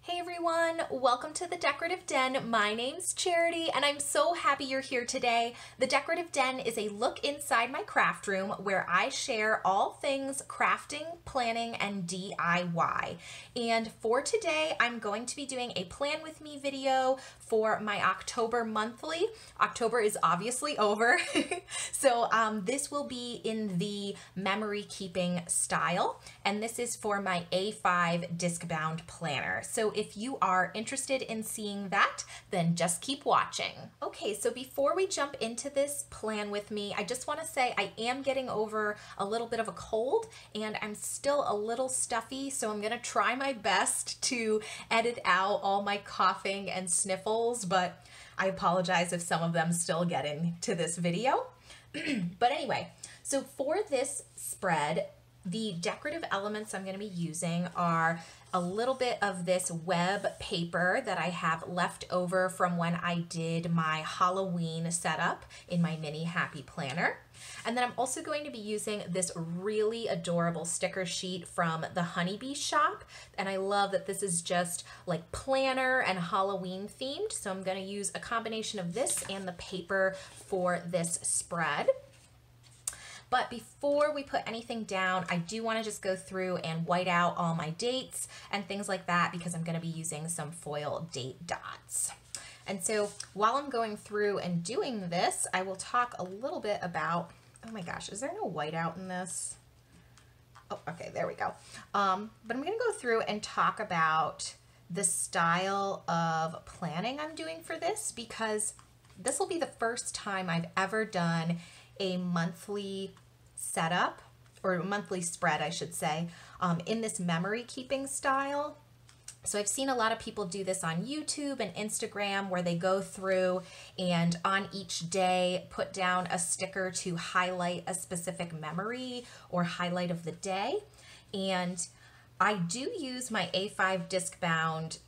Hey everyone, welcome to the Decorative Den. My name's Charity and I'm so happy you're here today. The Decorative Den is a look inside my craft room where I share all things crafting, planning, and DIY. And for today, I'm going to be doing a plan with me video for my October monthly. October is obviously over. So this will be in the memory keeping style. And this is for my A5 disc bound planner. So if you are interested in seeing that, then just keep watching. Okay, so before we jump into this plan with me, I just want to say I am getting over a little bit of a cold and I'm still a little stuffy, so I'm going to try my best to edit out all my coughing and sniffles, but I apologize if some of them still get into this video. But anyway, so for this spread, the decorative elements I'm going to be using are a little bit of this web paper that I have left over from when I did my Halloween setup in my mini happy planner. And then I'm also going to be using this really adorable sticker sheet from the Honeybee shop. And I love that this is just like planner and Halloween themed. So I'm going to use a combination of this and the paper for this spread. But before we put anything down, I do want to just go through and white out all my dates and things like that because I'm going to be using some foil date dots. And so while I'm going through and doing this, I will talk a little bit about, oh my gosh, is there no whiteout in this? Oh, okay, there we go. But I'm going to go through and talk about the style of planning I'm doing for this because this will be the first time I've ever done a monthly setup, or a monthly spread, I should say, in this memory keeping style. So I've seen a lot of people do this on YouTube and Instagram where they go through and on each day put down a sticker to highlight a specific memory or highlight of the day. And I do use my A5 disc bound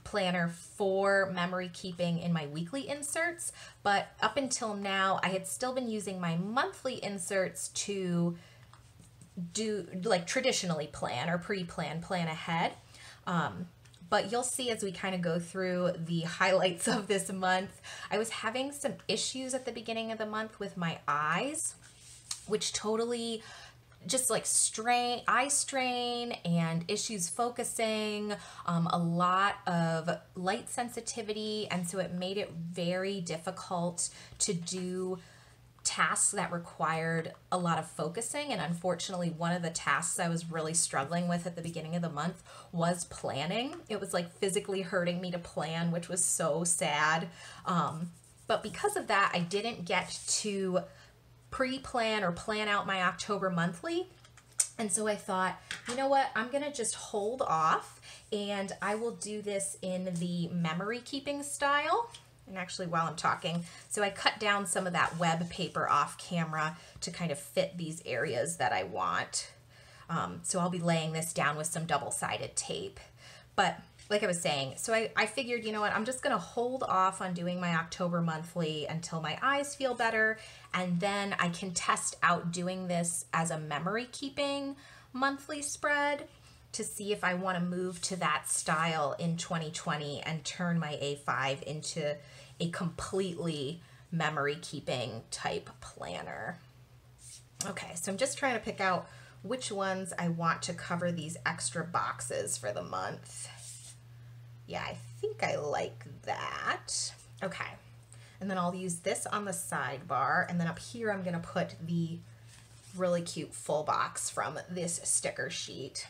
planner for memory keeping in my weekly inserts, but up until now I had still been using my monthly inserts to do like traditionally plan or pre-plan, plan ahead. But you'll see as we kind of go through the highlights of this month, I was having some issues at the beginning of the month with my eyes, which totally just like eye strain and issues focusing, a lot of light sensitivity, and so it made it very difficult to do tasks that required a lot of focusing. And unfortunately, one of the tasks I was really struggling with at the beginning of the month was planning. It was like physically hurting me to plan, which was so sad. But because of that, I didn't get to pre-plan or plan out my October monthly. And so I thought, you know what, I'm gonna just hold off and I will do this in the memory keeping style. And actually while I'm talking, so I cut down some of that web paper off camera to kind of fit these areas that I want. So I'll be laying this down with some double-sided tape. But like I was saying, so I figured, you know what, I'm just gonna hold off on doing my October monthly until my eyes feel better, and then I can test out doing this as a memory keeping monthly spread to see if I wanna move to that style in 2020 and turn my A5 into a completely memory keeping type planner. Okay, so I'm just trying to pick out which ones I want to cover these extra boxes for the month. Yeah, I think I like that. Okay, and then I'll use this on the sidebar, and then up here I'm gonna put the really cute full box from this sticker sheet.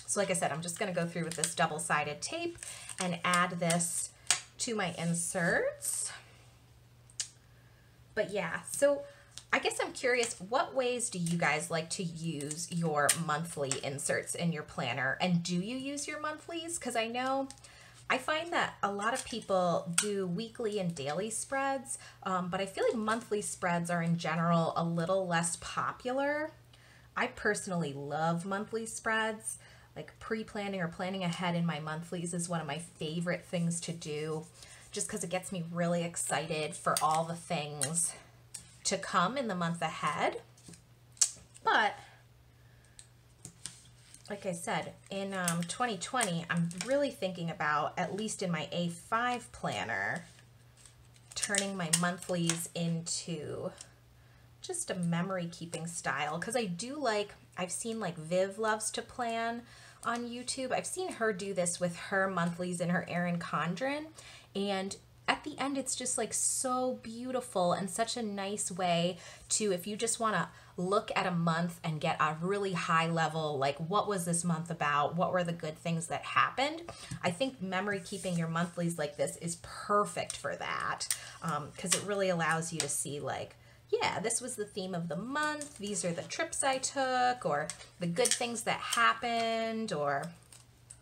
So like I said, I'm just gonna go through with this double-sided tape and add this to my inserts. But yeah, so I guess I'm curious, what ways do you guys like to use your monthly inserts in your planner? And do you use your monthlies? Because I know I find that a lot of people do weekly and daily spreads, but I feel like monthly spreads are in general a little less popular. I personally love monthly spreads. Like pre-planning or planning ahead in my monthlies is one of my favorite things to do, just because it gets me really excited for all the things to come in the month ahead. But like I said, in 2020, I'm really thinking about, at least in my A5 planner, turning my monthlies into just a memory keeping style, because I do like, I've seen like Viv loves to plan on YouTube. I've seen her do this with her monthlies in her Erin Condren, and at the end it's just like so beautiful and such a nice way to, if you just want to look at a month and get a really high level, like what was this month about, what were the good things that happened. I think memory keeping your monthlies like this is perfect for that, because it really allows you to see like, yeah, this was the theme of the month, these are the trips I took, or the good things that happened, or,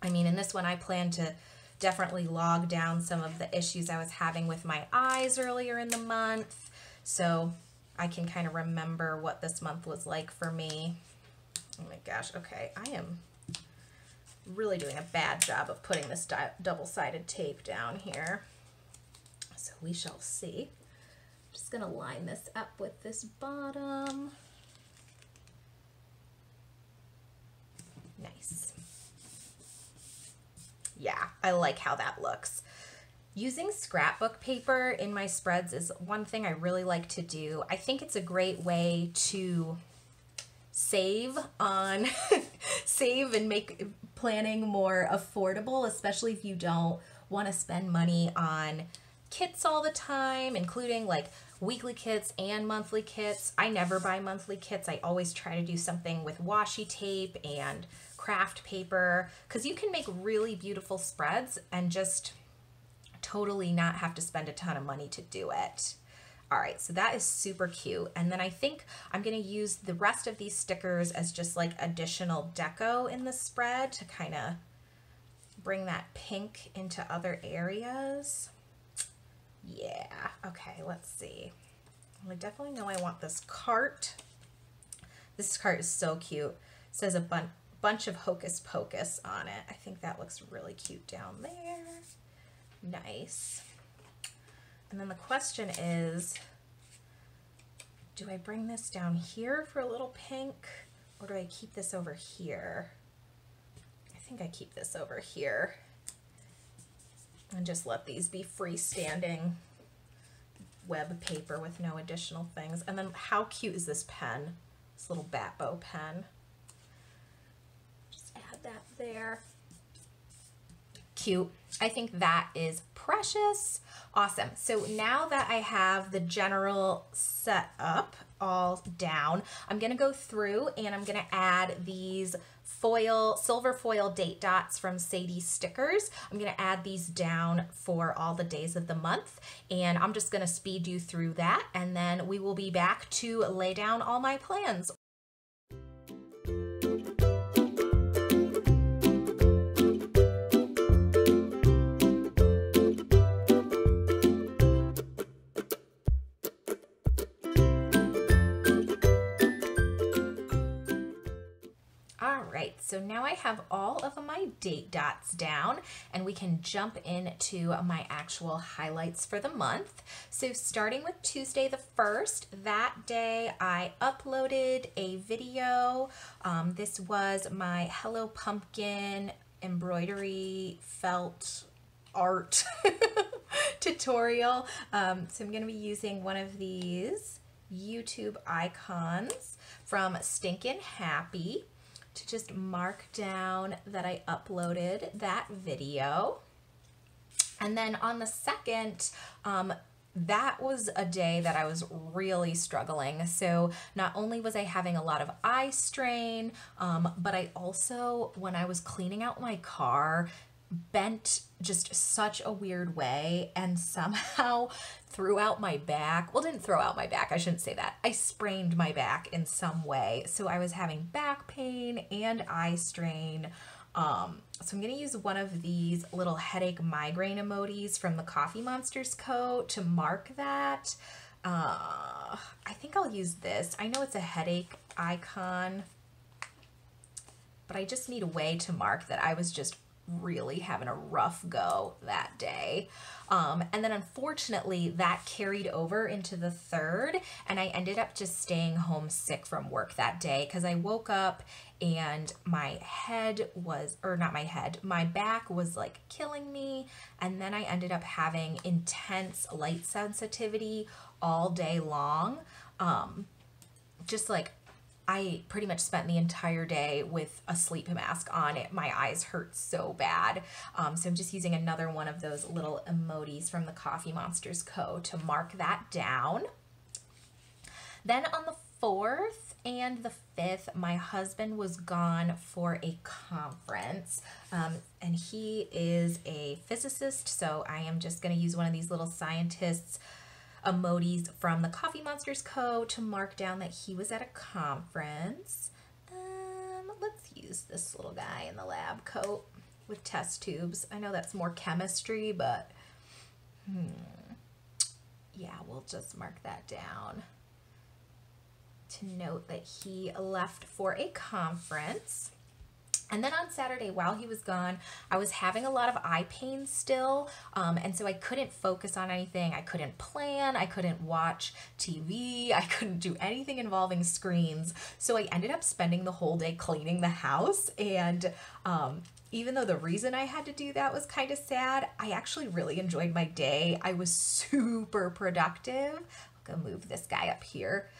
I mean, in this one I plan to definitely log down some of the issues I was having with my eyes earlier in the month, so I can kind of remember what this month was like for me. Oh my gosh, okay, I am really doing a bad job of putting this double-sided tape down here, so we shall see. Just gonna line this up with this bottom. Nice. Yeah, I like how that looks. Using scrapbook paper in my spreads is one thing I really like to do. I think it's a great way to save on save and make planning more affordable, especially if you don't want to spend money on kits all the time, including like weekly kits and monthly kits. I never buy monthly kits. I always try to do something with washi tape and craft paper, because you can make really beautiful spreads and just totally not have to spend a ton of money to do it. All right, so that is super cute. And then I think I'm gonna use the rest of these stickers as just like additional deco in the spread to kind of bring that pink into other areas. Yeah, okay, let's see. I definitely know I want this cart. This cart is so cute. It says a bunch of hocus pocus on it. I think that looks really cute down there. Nice. And then the question is, do I bring this down here for a little pink, or do I keep this over here? I think I keep this over here and just let these be freestanding web paper with no additional things. And then how cute is this pen? This little bat bow pen. Just add that there. Cute. I think that is precious. Awesome. So now that I have the general setup all down, I'm going to go through and I'm going to add these silver foil date dots from Sadie's Stickers. I'm going to add these down for all the days of the month, and I'm just going to speed you through that, and then we will be back to lay down all my plans. So now I have all of my date dots down, and we can jump into my actual highlights for the month. So starting with Tuesday the 1st, that day I uploaded a video. This was my Hello Pumpkin embroidery felt art tutorial. So I'm going to be using one of these YouTube icons from Stinkin' Happy to just mark down that I uploaded that video. And then on the 2nd, that was a day that I was really struggling. So not only was I having a lot of eye strain, but I also, when I was cleaning out my car, bent just such a weird way and somehow threw out my back. Well, didn't throw out my back, I shouldn't say that. I sprained my back in some way. So I was having back pain and eye strain. So I'm gonna use one of these little headache migraine emojis from the Coffee Monsters coat to mark that. I think I'll use this. I know it's a headache icon, but I just need a way to mark that I was just really having a rough go that day. And then unfortunately that carried over into the 3rd, and I ended up just staying home sick from work that day because I woke up and my head was, or not my head, my back was like killing me. And then I ended up having intense light sensitivity all day long. Just like I pretty much spent the entire day with a sleep mask on. It. My eyes hurt so bad. So I'm just using another one of those little emojis from the Coffee Monsters Co. to mark that down. Then on the 4th and the 5th, my husband was gone for a conference, and he is a physicist, so I am just going to use one of these little scientists emojis from the Coffee Monsters Co. to mark down that he was at a conference. Let's use this little guy in the lab coat with test tubes. I know that's more chemistry, but yeah, we'll just mark that down to note that he left for a conference. And then on Saturday, while he was gone, I was having a lot of eye pain still, and so I couldn't focus on anything. I couldn't plan, I couldn't watch TV, I couldn't do anything involving screens. So I ended up spending the whole day cleaning the house, and even though the reason I had to do that was kind of sad, I actually really enjoyed my day. I was super productive. I'll go move this guy up here.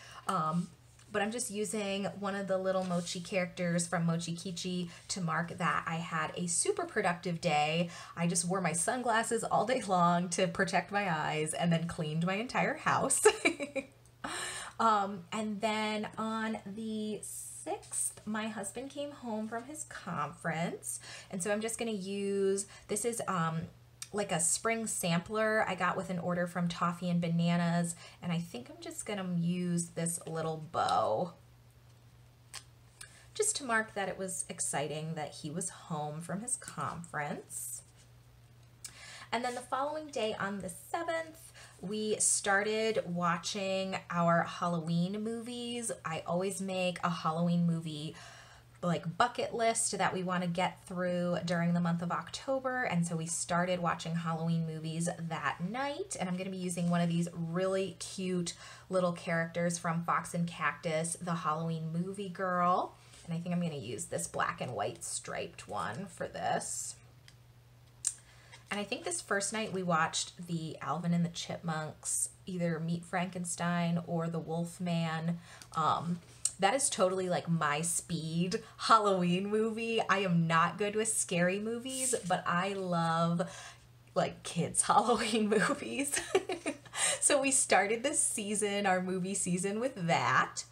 But I'm just using one of the little mochi characters from Mochi Kichi to mark that I had a super productive day. I just wore my sunglasses all day long to protect my eyes and then cleaned my entire house. And then on the 6th, my husband came home from his conference. And so I'm just going to use, this is like a spring sampler I got with an order from Toffee and Bananas, and I think I'm just gonna use this little bow just to mark that it was exciting that he was home from his conference. And then the following day on the 7th, we started watching our Halloween movies. I always make a Halloween movie like bucket list that we want to get through during the month of October, and so we started watching Halloween movies that night. And I'm going to be using one of these really cute little characters from Fox and Cactus, the Halloween movie girl, and I think I'm going to use this black and white striped one for this. And I think this first night we watched the Alvin and the Chipmunks, either Meet Frankenstein or the Wolfman. That is totally like my speed Halloween movie. I am not good with scary movies, but I love like kids Halloween movies. So we started this season, our movie season, with that.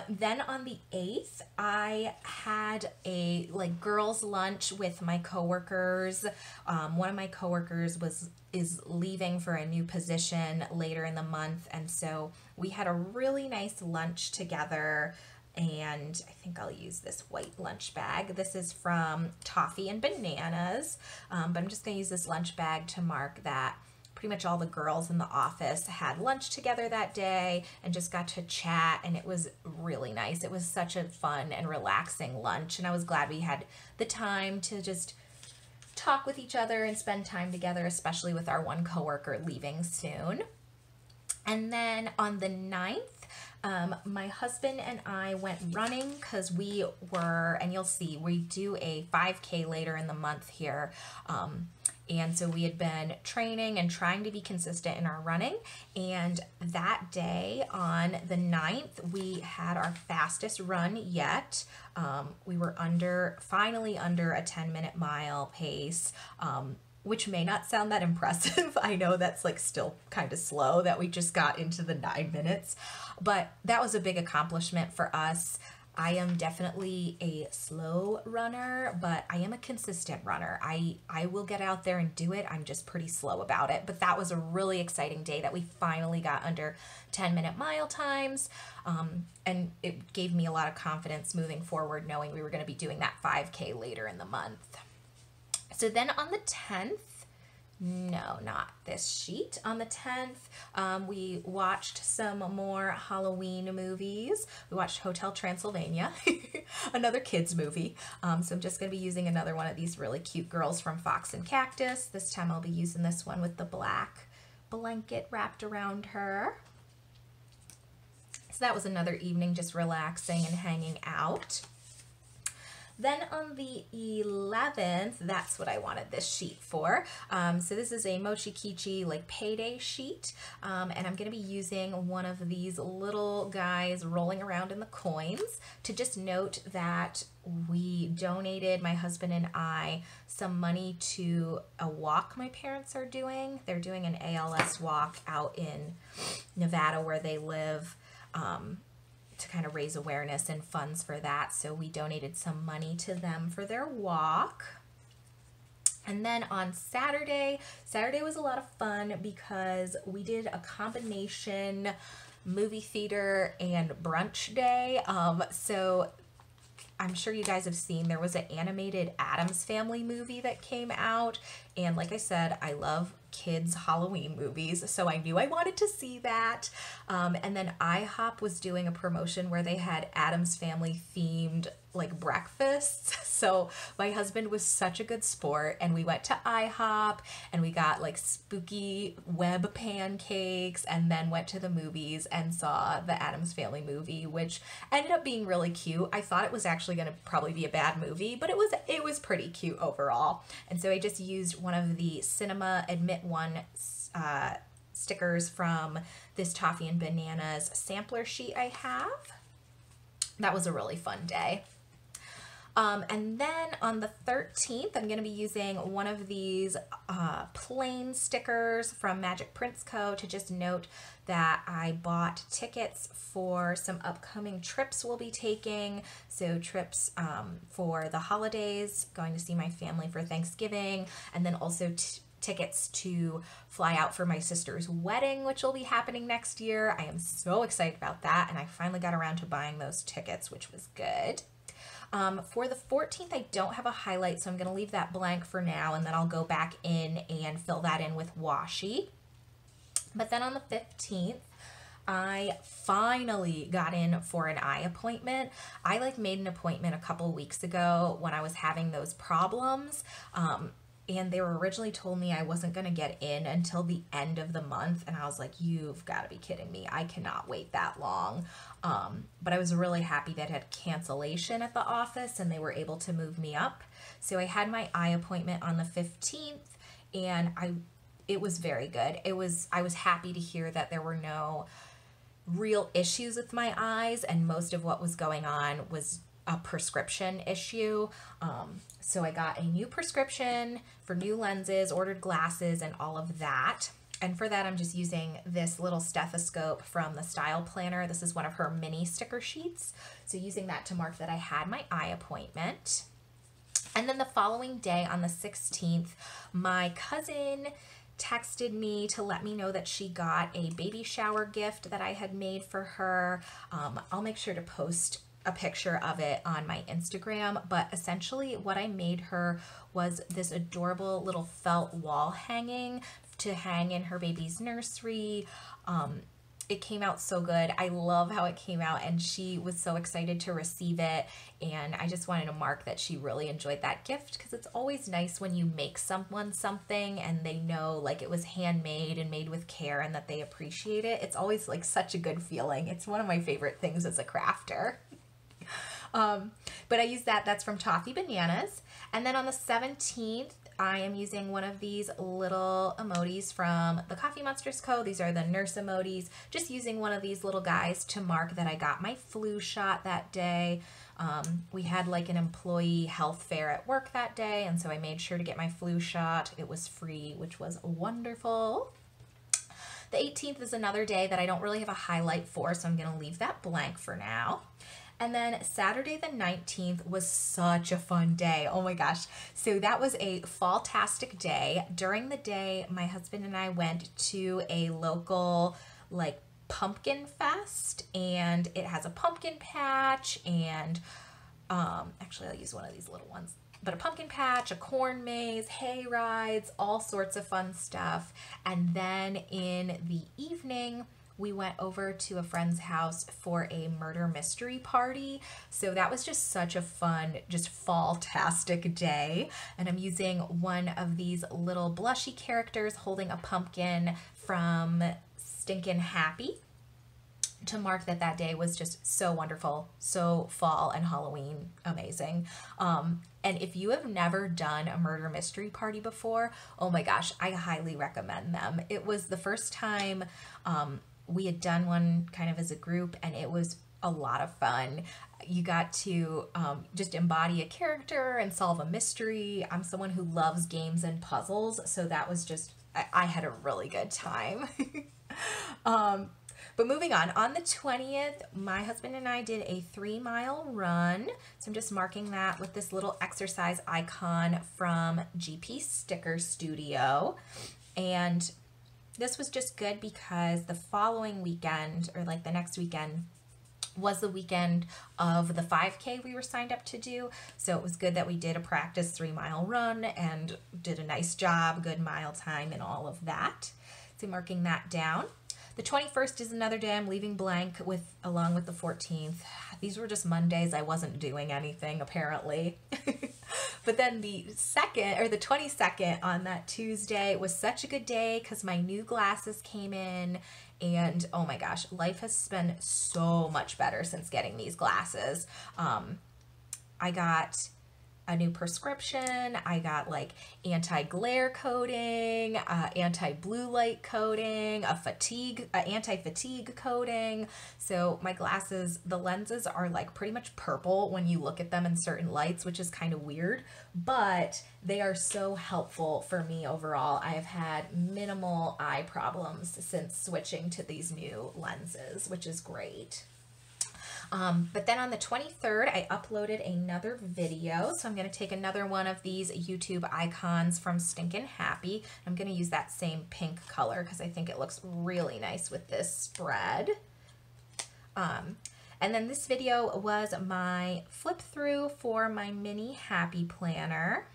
Then on the 8th, I had a like girls' lunch with my coworkers. One of my coworkers is leaving for a new position later in the month, and so we had a really nice lunch together. And I think I'll use this white lunch bag. This is from Toffee and Bananas, but I'm just going to use this lunch bag to mark that pretty much all the girls in the office had lunch together that day and just got to chat, and it was really nice. It was such a fun and relaxing lunch, and I was glad we had the time to just talk with each other and spend time together, especially with our one coworker leaving soon. And then on the 9th, my husband and I went running because we were, and you'll see, we do a 5K later in the month here. And so we had been training and trying to be consistent in our running. And that day on the 9th, we had our fastest run yet. We were finally under a 10-minute mile pace, which may not sound that impressive. I know that's like still kind of slow that we just got into the 9 minutes, but that was a big accomplishment for us. I am definitely a slow runner, but I am a consistent runner. I will get out there and do it. I'm just pretty slow about it. But that was a really exciting day that we finally got under 10-minute mile times. And it gave me a lot of confidence moving forward, knowing we were going to be doing that 5K later in the month. So then on the 10th, No, not this sheet. On the 10th, we watched some more Halloween movies. We watched Hotel Transylvania, another kids movie. So I'm just going to be using another one of these really cute girls from Fox and Cactus. This time I'll be using this one with the black blanket wrapped around her. So that was another evening just relaxing and hanging out. Then on the 11th, that's what I wanted this sheet for. So this is a Mochi Kichi like payday sheet. And I'm going to be using one of these little guys rolling around in the coins to just note that we donated, my husband and I, some money to a walk my parents are doing. They're doing an ALS walk out in Nevada where they live. To kind of raise awareness and funds for that. So we donated some money to them for their walk. And then on Saturday was a lot of fun because we did a combination movie theater and brunch day. So I'm sure you guys have seen there was an animated Addams Family movie that came out. And like I said, I love kids Halloween movies, so I knew I wanted to see that. And then IHOP was doing a promotion where they had Addams Family themed like breakfasts. So my husband was such a good sport and we went to IHOP and we got like spooky web pancakes and then went to the movies and saw the Addams Family movie, which ended up being really cute. I thought it was actually going to probably be a bad movie, but it was pretty cute overall. And so I just used one of the Cinema Admit One stickers from this Toffee and Bananas sampler sheet I have. That was a really fun day. And then on the 13th, I'm going to be using one of these plain stickers from Magic Prints Co. to just note that I bought tickets for some upcoming trips we'll be taking. So trips for the holidays, going to see my family for Thanksgiving, and then also tickets to fly out for my sister's wedding, which will be happening next year. I am so excited about that, and I finally got around to buying those tickets, which was good. For the 14th, I don't have a highlight, so I'm going to leave that blank for now, and then I'll go back in and fill that in with washi. But then on the 15th, I finally got in for an eye appointment. I made an appointment a couple weeks ago when I was having those problems. And they were originally told me I wasn't going to get in until the end of the month. And I was like, you've got to be kidding me. I cannot wait that long. But I was really happy that I had cancellation at the office and they were able to move me up. So I had my eye appointment on the 15th and it was very good. I was happy to hear that there were no real issues with my eyes and most of what was going on was a prescription issue. So I got a new prescription for new lenses, ordered glasses, and all of that. And for that, I'm just using this little stethoscope from the Style Planner. This is one of her mini sticker sheets. So using that to mark that I had my eye appointment. And then the following day on the 16th, my cousin texted me to let me know that she got a baby shower gift that I had made for her. I'll make sure to post a picture of it on my Instagram, but essentially what I made her was this adorable little felt wall hanging to hang in her baby's nursery. It came out so good. I love how it came out and she was so excited to receive it, and I just wanted to mark that she really enjoyed that gift because it's always nice when you make someone something and they know it was handmade and made with care and that they appreciate it. It's always such a good feeling. It's one of my favorite things as a crafter. But I use that's from Toffee Bananas. And then on the 17th, I am using one of these little emojis from the Coffee Monsters Co. These are the nurse emojis. Just using one of these little guys to mark that I got my flu shot that day. We had an employee health fair at work that day, and so I made sure to get my flu shot. It was free, which was wonderful. The 18th is another day that I don't really have a highlight for, so I'm going to leave that blank for now. And then Saturday the 19th was such a fun day. Oh my gosh. So that was a fall-tastic day. During the day, my husband and I went to a local pumpkin fest, and it has a pumpkin patch, and actually I'll use one of these little ones. but a pumpkin patch, a corn maze, hay rides, all sorts of fun stuff. And then in the evening, we went over to a friend's house for a murder mystery party. So that was just such a fun, just fall-tastic day. And I'm using one of these little blushy characters holding a pumpkin from Stinkin' Happy to mark that that day was just so wonderful, so fall and Halloween amazing. And if you have never done a murder mystery party before, oh my gosh, I highly recommend them. It was the first time we had done one kind of as a group, and it was a lot of fun. You got to just embody a character and solve a mystery. I'm someone who loves games and puzzles, so that was just, I had a really good time. But moving on the 20th, my husband and I did a 3-mile run. So I'm just marking that with this little exercise icon from GP Sticker Studio. And this was just good because the following weekend, or like the next weekend, was the weekend of the 5K we were signed up to do. So it was good that we did a practice 3-mile run and did a nice job, good mile time and all of that. So marking that down. The 21st is another day I'm leaving blank along with the 14th. These were just Mondays. I wasn't doing anything apparently. But then the 22nd on that Tuesday was such a good day because my new glasses came in, and oh my gosh, life has been so much better since getting these glasses. I got a new prescription. I got like anti-glare coating, anti-blue light coating, anti-fatigue coating. So my glasses, the lenses are like pretty much purple when you look at them in certain lights, which is kind of weird, but they are so helpful for me overall. I have had minimal eye problems since switching to these new lenses, which is great. But then on the 23rd, I uploaded another video. So I'm going to take another one of these YouTube icons from Stinkin' Happy. I'm going to use that same pink color because I think it looks really nice with this spread. And then this video was my flip through for my mini happy planner.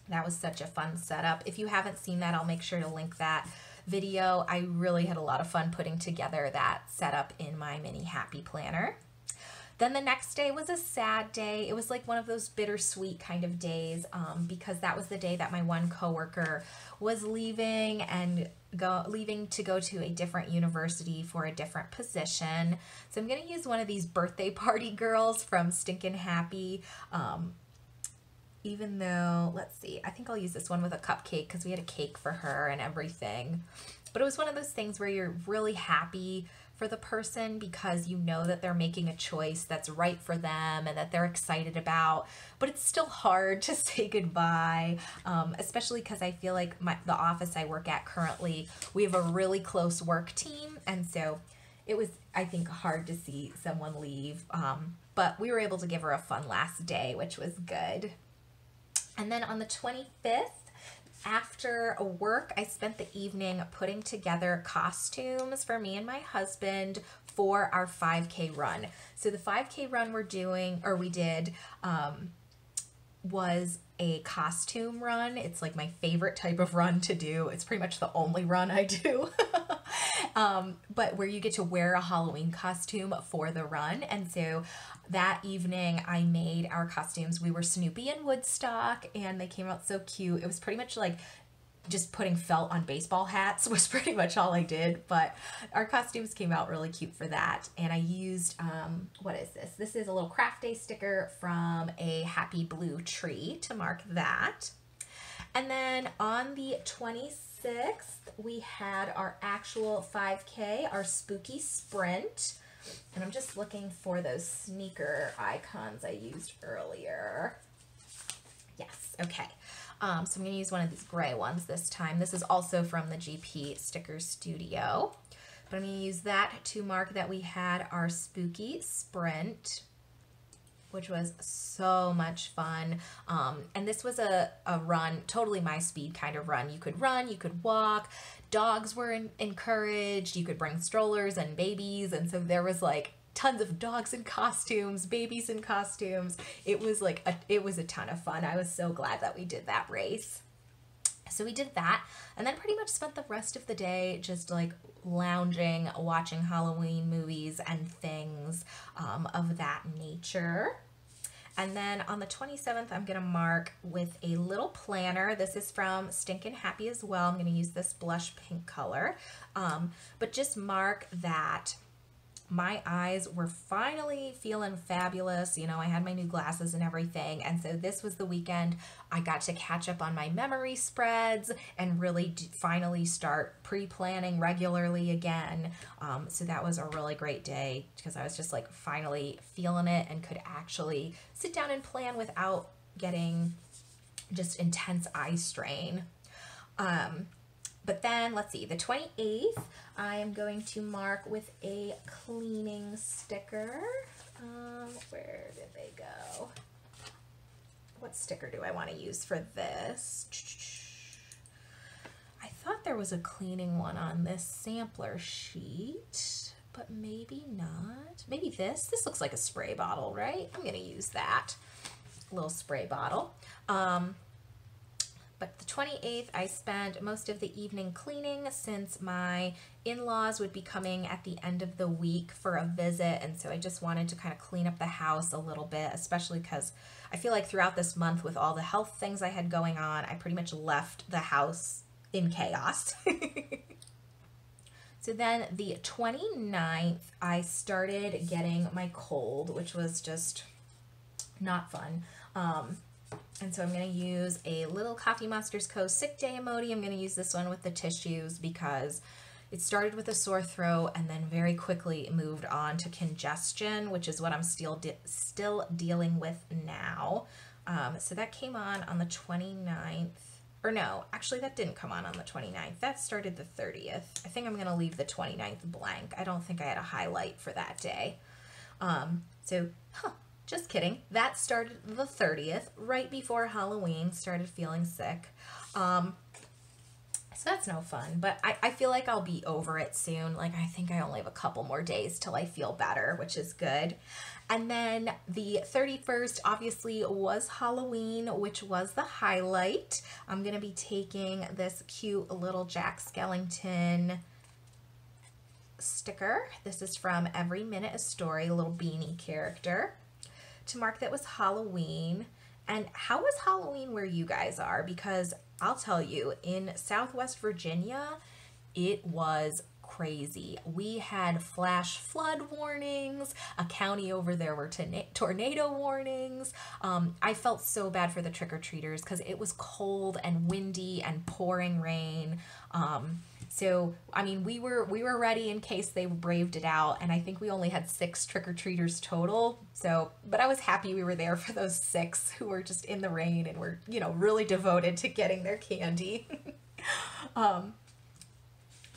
That was such a fun setup. If you haven't seen that, I'll make sure to link that video. I really had a lot of fun putting together that setup in my mini happy planner. Then the next day was a sad day. It was like one of those bittersweet kind of days because that was the day that my one coworker was leaving to go to a different university for a different position. So I'm going to use one of these birthday party girls from Stinkin' Happy. Even though, let's see, I think I'll use this one with a cupcake because we had a cake for her and everything. But it was one of those things where you're really happy for the person because you know that they're making a choice that's right for them and that they're excited about. But it's still hard to say goodbye, especially because I feel like the office I work at currently, we have a really close work team. And so it was, I think, hard to see someone leave. But we were able to give her a fun last day, which was good. And then on the 25th, after work, I spent the evening putting together costumes for me and my husband for our 5K run. So the 5K run we did, was a costume run. It's like my favorite type of run to do. It's pretty much the only run I do. But where you get to wear a Halloween costume for the run. And so that evening I made our costumes. We were Snoopy and Woodstock and they came out so cute. It was pretty much like just putting felt on baseball hats was pretty much all I did, but our costumes came out really cute for that. And I used, what is this? This is a little crafty sticker from a happy blue tree to mark that. And then on the 26th, we had our actual 5K, our spooky sprint. And I'm just looking for those sneaker icons I used earlier. Yes, okay. So I'm going to use one of these gray ones this time. This is also from the GP Sticker Studio. But I'm going to use that to mark that we had our spooky sprint, which was so much fun. And this was a run, totally my speed kind of run. You could walk, dogs were encouraged, you could bring strollers and babies. And so there was like tons of dogs in costumes, babies in costumes. It was like, it was a ton of fun. I was so glad that we did that race. So we did that, and then pretty much spent the rest of the day just like lounging, watching Halloween movies and things of that nature. And then on the 27th, I'm going to mark with a little planner. This is from Stinkin' Happy as well. I'm going to use this blush pink color, but just mark that my eyes were finally feeling fabulous. You know, I had my new glasses and everything. And so this was the weekend I got to catch up on my memory spreads and really finally start pre-planning regularly again. So that was a really great day because I was just like finally feeling it and could actually sit down and plan without getting just intense eye strain. But then, let's see, the 28th, I am going to mark with a cleaning sticker. Where did they go? What sticker do I want to use for this? I thought there was a cleaning one on this sampler sheet, but maybe not. Maybe this? This looks like a spray bottle, right? I'm going to use that little spray bottle. But the 28th, I spent most of the evening cleaning since my in-laws would be coming at the end of the week for a visit. And so I just wanted to kind of clean up the house a little bit, especially because I feel like throughout this month with all the health things I had going on, I pretty much left the house in chaos. So then the 29th, I started getting my cold, which was just not fun. And so I'm going to use a little Coffee Monsters Co. Sick Day emoji. I'm going to use this one with the tissues because it started with a sore throat and then very quickly moved on to congestion, which is what I'm still dealing with now. So that came on the 29th. Or no, actually that didn't come on the 29th. That started the 30th. I think I'm going to leave the 29th blank. I don't think I had a highlight for that day. Just kidding. That started the 30th, right before Halloween, started feeling sick. So that's no fun, but I feel like I'll be over it soon. Like, I think I only have a couple more days till I feel better, which is good. And then the 31st obviously was Halloween, which was the highlight. I'm going to be taking this cute little Jack Skellington sticker. This is from Every Minute a Story, a little beanie character, to mark that was Halloween. And how was Halloween where you guys are? Because I'll tell you, in Southwest Virginia, it was crazy. We had flash flood warnings. A county over there were tornado warnings. I felt so bad for the trick-or-treaters because it was cold and windy and pouring rain. So, I mean, we were ready in case they braved it out, and I think we only had 6 trick-or-treaters total. So, but I was happy we were there for those 6 who were just in the rain and were, you know, really devoted to getting their candy.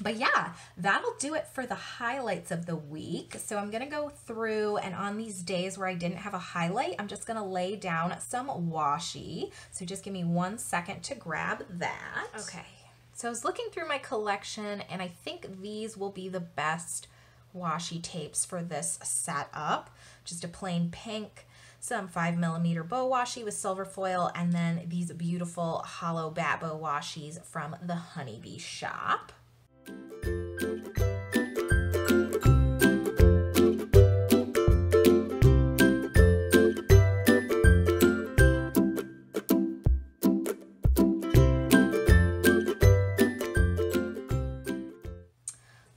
But yeah, that'll do it for the highlights of the week. So I'm going to go through, and on these days where I didn't have a highlight, I'm just going to lay down some washi. So just give me 1 second to grab that. Okay. So I was looking through my collection, and I think these will be the best washi tapes for this setup. Just a plain pink, some 5mm bow washi with silver foil, and then these beautiful hollow bat bow washis from the Honeybee shop.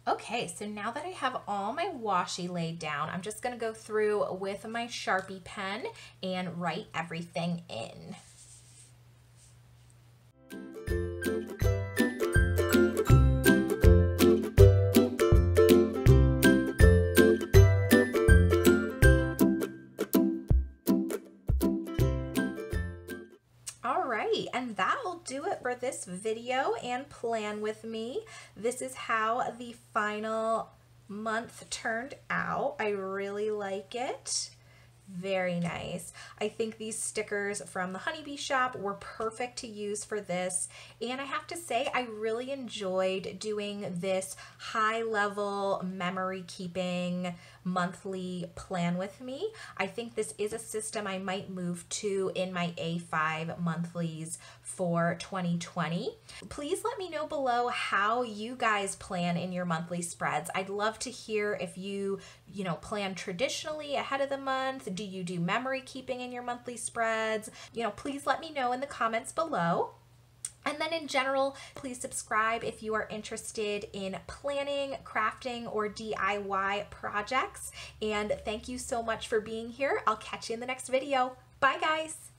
Okay, so now that I have all my washi laid down, I'm just going to go through with my Sharpie pen and write everything in. And that'll do it for this video and plan with me. This is how the final month turned out. I really like it. Very nice. I think these stickers from the Honeybee shop were perfect to use for this. And I have to say, I really enjoyed doing this high level memory keeping monthly plan with me. I think this is a system I might move to in my A5 monthlies for 2020. Please let me know below how you guys plan in your monthly spreads. I'd love to hear if you plan traditionally ahead of the month. Do you do memory keeping in your monthly spreads? Please let me know in the comments below. And then in general, please subscribe if you are interested in planning, crafting, or DIY projects. And thank you so much for being here. I'll catch you in the next video. Bye, guys.